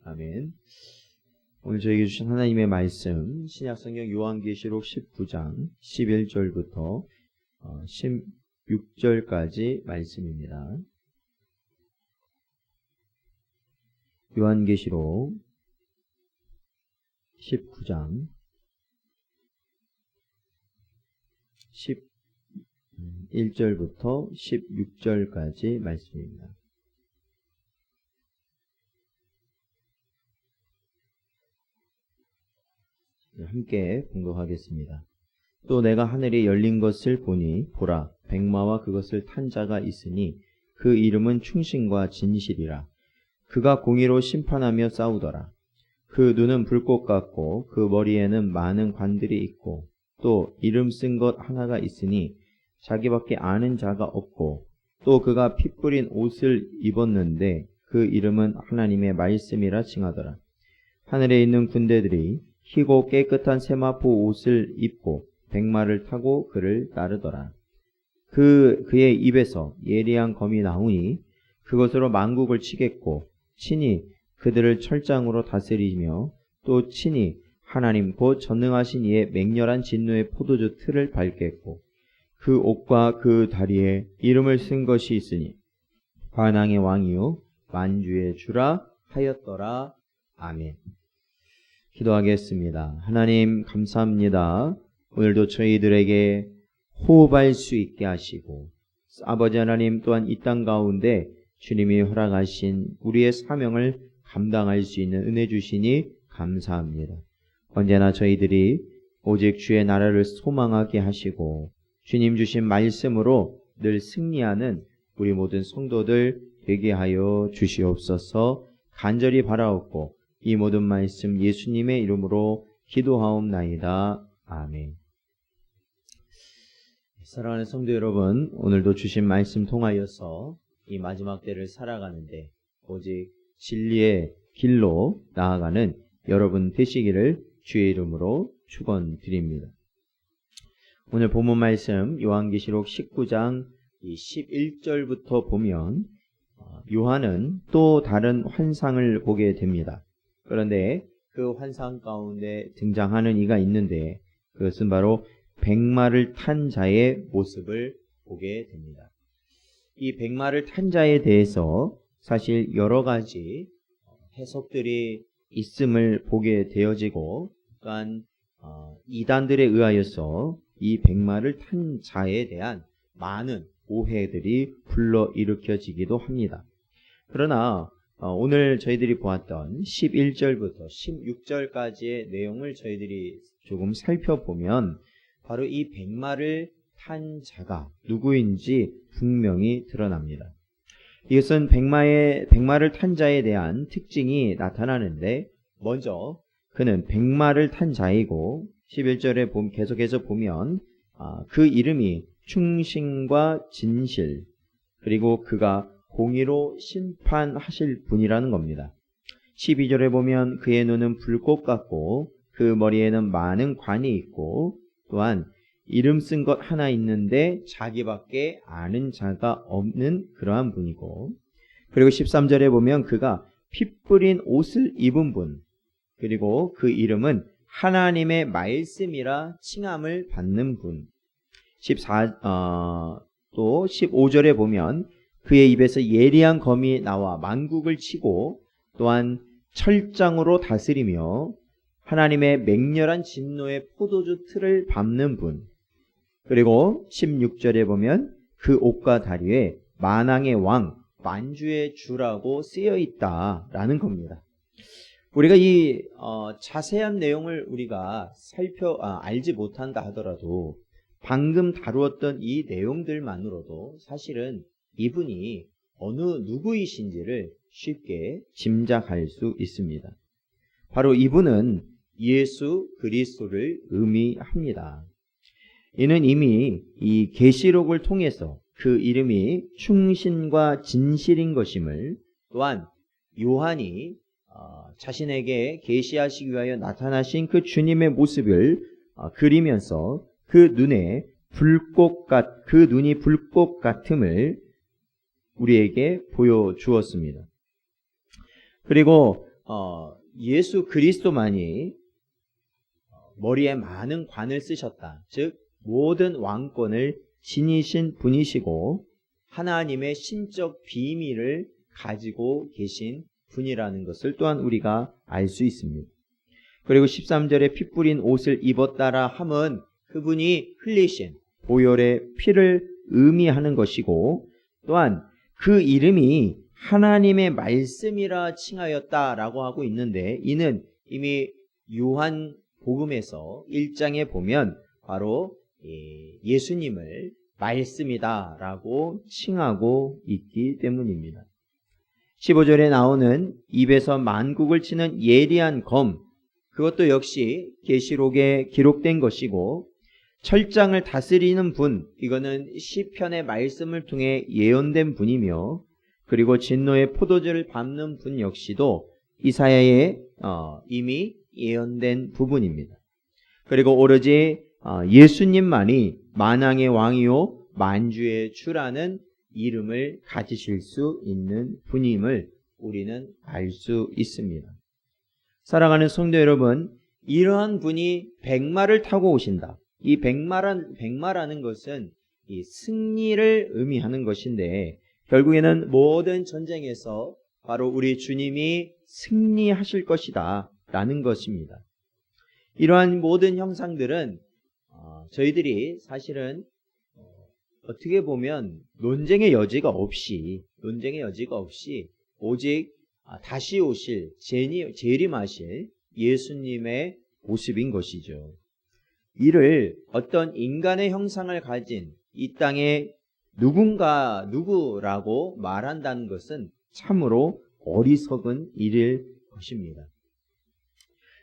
아멘. 오늘 저에게 주신 하나님의 말씀, 신약성경 요한계시록 19장 11절부터 16절까지 말씀입니다. 요한계시록 19장 11절부터 16절까지 말씀입니다. 함께 봉독하겠습니다. 또 내가 하늘이 열린 것을 보니 보라 백마와 그것을 탄 자가 있으니 그 이름은 충신과 진실이라. 그가 공의로 심판하며 싸우더라. 그 눈은 불꽃 같고 그 머리에는 많은 관들이 있고 또 이름 쓴 것 하나가 있으니 자기밖에 아는 자가 없고 또 그가 피 뿌린 옷을 입었는데 그 이름은 하나님의 말씀이라 칭하더라. 하늘에 있는 군대들이 희고 깨끗한 세마포 옷을 입고 백마를 타고 그를 따르더라. 그의 입에서 예리한 검이 나오니 그것으로 만국을 치겠고 친히 그들을 철장으로 다스리며 또 친히 하나님 곧 전능하신 이의 맹렬한 진노의 포도주 틀을 밟겠고 그 옷과 그 다리에 이름을 쓴 것이 있으니 관왕의 왕이요 만주의 주라 하였더라. 아멘. 기도하겠습니다. 하나님 감사합니다. 오늘도 저희들에게 호흡할 수 있게 하시고 아버지 하나님 또한 이 땅 가운데 주님이 허락하신 우리의 사명을 감당할 수 있는 은혜 주시니 감사합니다. 언제나 저희들이 오직 주의 나라를 소망하게 하시고 주님 주신 말씀으로 늘 승리하는 우리 모든 성도들 되게 하여 주시옵소서. 간절히 바라옵고 이 모든 말씀 예수님의 이름으로 기도하옵나이다. 아멘. 사랑하는 성도 여러분, 오늘도 주신 말씀 통하여서 이 마지막 때를 살아가는데 오직 진리의 길로 나아가는 여러분 되시기를 주의 이름으로 축원드립니다. 오늘 본문 말씀 요한계시록 19장 11절부터 보면 요한은 또 다른 환상을 보게 됩니다. 그런데 그 환상 가운데 등장하는 이가 있는데 그것은 바로 백마를 탄 자의 모습을 보게 됩니다. 이 백마를 탄 자에 대해서 사실 여러 가지 해석들이 있음을 보게 되어지고 또한 이단들에 의하여서 이 백마를 탄 자에 대한 많은 오해들이 불러일으켜지기도 합니다. 그러나 오늘 저희들이 보았던 11절부터 16절까지의 내용을 저희들이 조금 살펴보면 바로 이 백마를 탄 자가 누구인지 분명히 드러납니다. 이것은 백마를 탄 자에 대한 특징이 나타나는데 먼저 그는 백마를 탄 자이고 11절에 계속해서 보면 그 이름이 충신과 진실 그리고 그가 공의로 심판하실 분이라는 겁니다. 12절에 보면 그의 눈은 불꽃 같고 그 머리에는 많은 관이 있고 또한 이름 쓴 것 하나 있는데 자기밖에 아는 자가 없는 그러한 분이고 그리고 13절에 보면 그가 피 뿌린 옷을 입은 분 그리고 그 이름은 하나님의 말씀이라 칭함을 받는 분. 또 15절에 보면 그의 입에서 예리한 검이 나와 만국을 치고 또한 철장으로 다스리며 하나님의 맹렬한 진노의 포도주 틀을 밟는 분. 그리고 16절에 보면 그 옷과 다리에 만왕의 왕, 만주의 주라고 쓰여 있다라는 겁니다. 우리가 이 자세한 내용을 우리가 알지 못한다 하더라도 방금 다루었던 이 내용들만으로도 사실은 이분이 어느 누구이신지를 쉽게 짐작할 수 있습니다. 바로 이분은 예수 그리스도를 의미합니다. 이는 이미 이 계시록을 통해서 그 이름이 충신과 진실인 것임을 또한 요한이 자신에게 계시하시기 위하여 나타나신 그 주님의 모습을 그리면서 그 눈이 불꽃 같음을 우리에게 보여주었습니다. 그리고 예수 그리스도만이 머리에 많은 관을 쓰셨다. 즉 모든 왕권을 지니신 분이시고 하나님의 신적 비밀을 가지고 계신 분이라는 것을 또한 우리가 알 수 있습니다. 그리고 13절에 피 뿌린 옷을 입었다라 함은 그분이 흘리신 보혈의 피를 의미하는 것이고 또한 그 이름이 하나님의 말씀이라 칭하였다라고 하고 있는데 이는 이미 요한복음에서 1장에 보면 바로 예수님을 말씀이다라고 칭하고 있기 때문입니다. 15절에 나오는 입에서 만국을 치는 예리한 검, 그것도 역시 계시록에 기록된 것이고 철장을 다스리는 분, 이거는 시편의 말씀을 통해 예언된 분이며 그리고 진노의 포도주를 밟는 분 역시도 이사야에 이미 예언된 부분입니다. 그리고 오로지 예수님만이 만왕의 왕이요 만주의 주라는 이름을 가지실 수 있는 분임을 우리는 알 수 있습니다. 사랑하는 성도 여러분, 이러한 분이 백마를 타고 오신다. 이 백마라는 것은 이 승리를 의미하는 것인데 결국에는 모든 전쟁에서 바로 우리 주님이 승리하실 것이다 라는 것입니다. 이러한 모든 형상들은 저희들이 사실은 어떻게 보면 논쟁의 여지가 없이 오직 다시 오실 재림하실 예수님의 모습인 것이죠. 이를 어떤 인간의 형상을 가진 이 땅의 누구라고 말한다는 것은 참으로 어리석은 일일 것입니다.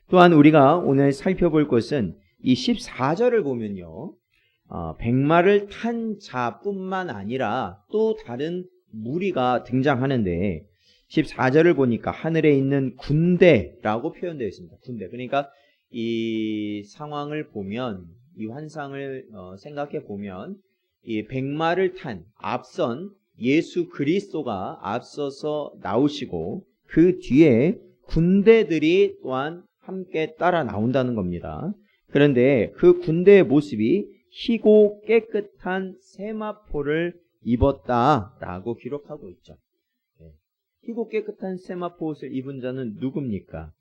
또한 우리가 오늘 살펴볼 것은 이 14절을 보면요. 백마를 탄 자뿐만 아니라 또 다른 무리가 등장하는데 14절을 보니까 하늘에 있는 군대라고 표현되어 있습니다. 군대. 그러니까 이 상황을 보면 이 환상을 생각해 보면 이 백마를 탄 앞선 예수 그리스도가 앞서서 나오시고 그 뒤에 군대들이 또한 함께 따라 나온다는 겁니다. 그런데 그 군대의 모습이 희고 깨끗한 세마포를 입었다라고 기록하고 있죠. 희고 깨끗한 세마포 옷을 입은 자는 누굽니까?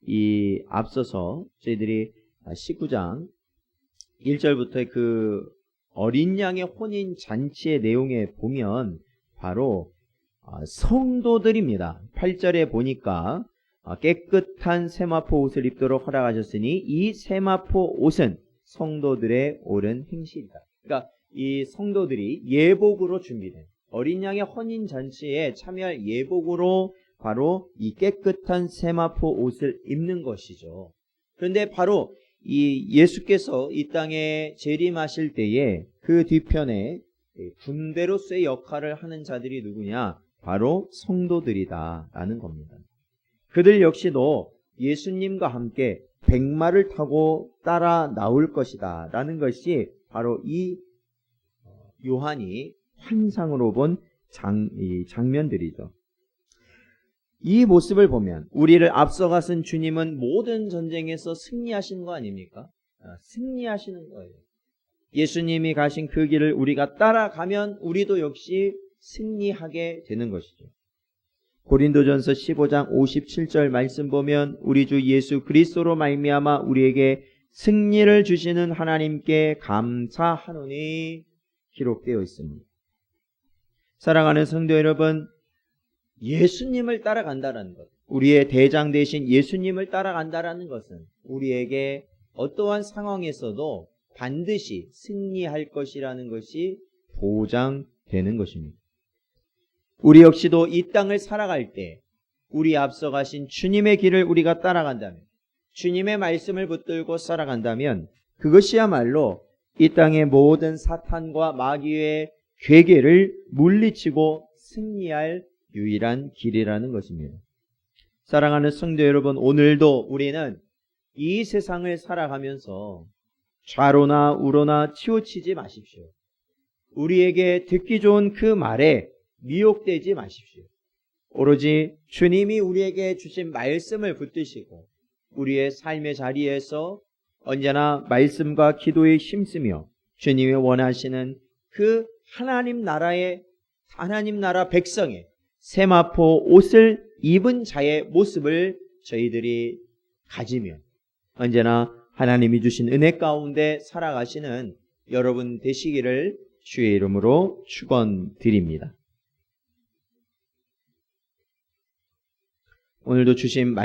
이 앞서서 저희들이 19장 1절부터의 그 어린 양의 혼인 잔치의 내용에 보면 바로 성도들입니다. 8절에 보니까 깨끗한 세마포 옷을 입도록 허락하셨으니 이 세마포 옷은 성도들의 옳은 행실이다. 그러니까 이 성도들이 예복으로 준비된 어린 양의 혼인 잔치에 참여할 예복으로 바로 이 깨끗한 세마포 옷을 입는 것이죠. 그런데 바로 이 예수께서 이 땅에 재림하실 때에 그 뒤편에 군대로서의 역할을 하는 자들이 누구냐? 바로 성도들이다라는 겁니다. 그들 역시도 예수님과 함께 백마를 타고 따라 나올 것이다 라는 것이 바로 이 요한이 환상으로 본 장면들이죠. 이 모습을 보면 우리를 앞서가신 주님은 모든 전쟁에서 승리하신 거 아닙니까? 승리하시는 거예요. 예수님이 가신 그 길을 우리가 따라가면 우리도 역시 승리하게 되는 것이죠. 고린도전서 15장 57절 말씀 보면 우리 주 예수 그리스도로 말미암아 우리에게 승리를 주시는 하나님께 감사하노니 기록되어 있습니다. 사랑하는 성도 여러분, 예수님을 따라간다는 것, 우리의 대장 되신 예수님을 따라간다는 것은 우리에게 어떠한 상황에서도 반드시 승리할 것이라는 것이 보장되는 것입니다. 우리 역시도 이 땅을 살아갈 때 우리 앞서 가신 주님의 길을 우리가 따라간다면, 주님의 말씀을 붙들고 살아간다면 그것이야말로 이 땅의 모든 사탄과 마귀의 괴계를 물리치고 승리할 유일한 길이라는 것입니다. 사랑하는 성도 여러분, 오늘도 우리는 이 세상을 살아가면서 좌로나 우로나 치우치지 마십시오. 우리에게 듣기 좋은 그 말에 미혹되지 마십시오. 오로지 주님이 우리에게 주신 말씀을 붙드시고 우리의 삶의 자리에서 언제나 말씀과 기도에 힘쓰며 주님이 원하시는 그 하나님 나라 백성의 세마포 옷을 입은 자의 모습을 저희들이 가지며 언제나 하나님이 주신 은혜 가운데 살아가시는 여러분 되시기를 주의 이름으로 축원드립니다. 오늘도 주신 말씀